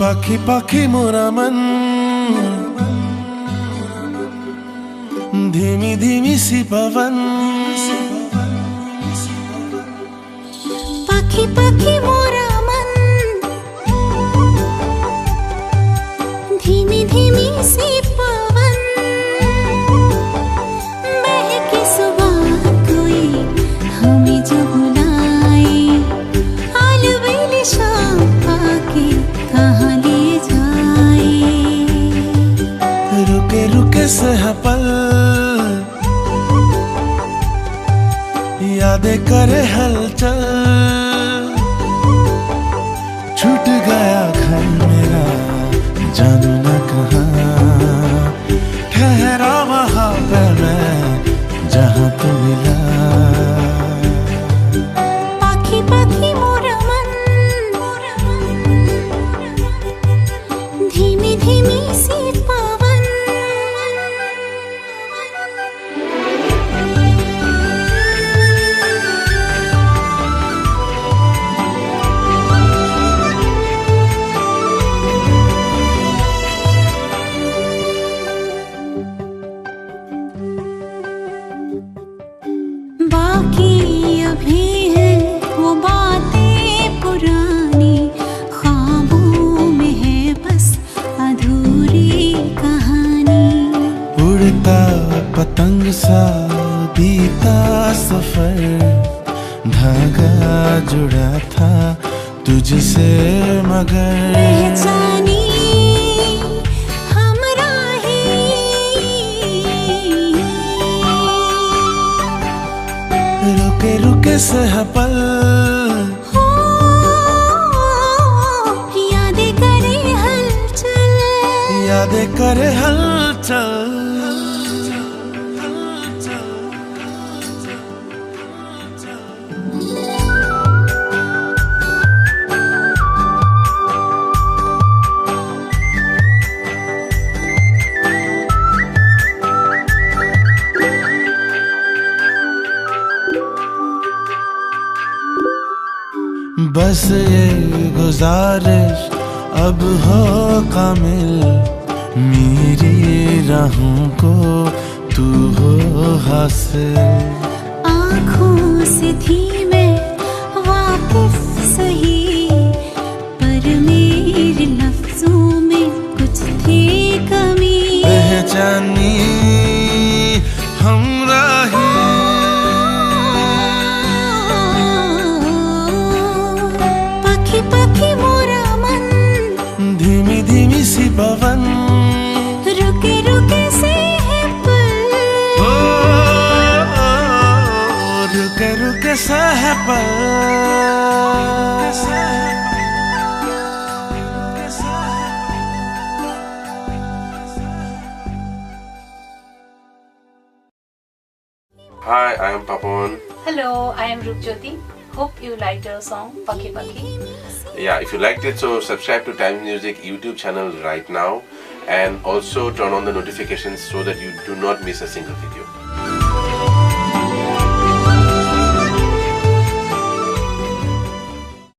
पाखी पाखी मोरा मन, धीमी धीमी सी पवन। पाखी पाखी मोरा मन, धीमी धीमी सी पवन। बहकी सुबह कोई हमें जो बुलाए, आलबेली शाम आके कहाँ ले जाए। रुके रुके से है पल, यादें करे हलचल। छूट गया घर मेरा, जानू न कहाँ, ठहरा वहाँ पे मैं जहाँ तू मिला। पाखी पाखी मोरा मन, धीमी धीमी सी पवन। बाकी अभी है वो बातें पुरानी, ख्वाबों में है बस अधूरी कहानी। उड़ता पतंग सा बीता सफर, धागा जुड़ा था तुझसे मगर। पहचानी हम राही, रुके रुके से है पल, हो यादें करे हलचल। यादें करे हलचल। बस ये गुजारिश अब हो कामिल, मेरी राहों को तू हो हासिल। आँखों से थी मैं वाकिफ सही, पर मेरे लफ्जों में कुछ थी कमी। पहचानी हमराही, पाखी पाखी मोरा मन, धीमी धीमी सी पवन। रुके रुके से है पल, रुके रुके से है पल। Hi, I am Pawan. Hello, I am Rupjyoti. Hope you liked our song Pakhi Pakhi. Yeah, if you liked it, so subscribe to Time Music YouTube channel right now, and also turn on the notifications so that you do not miss a single video.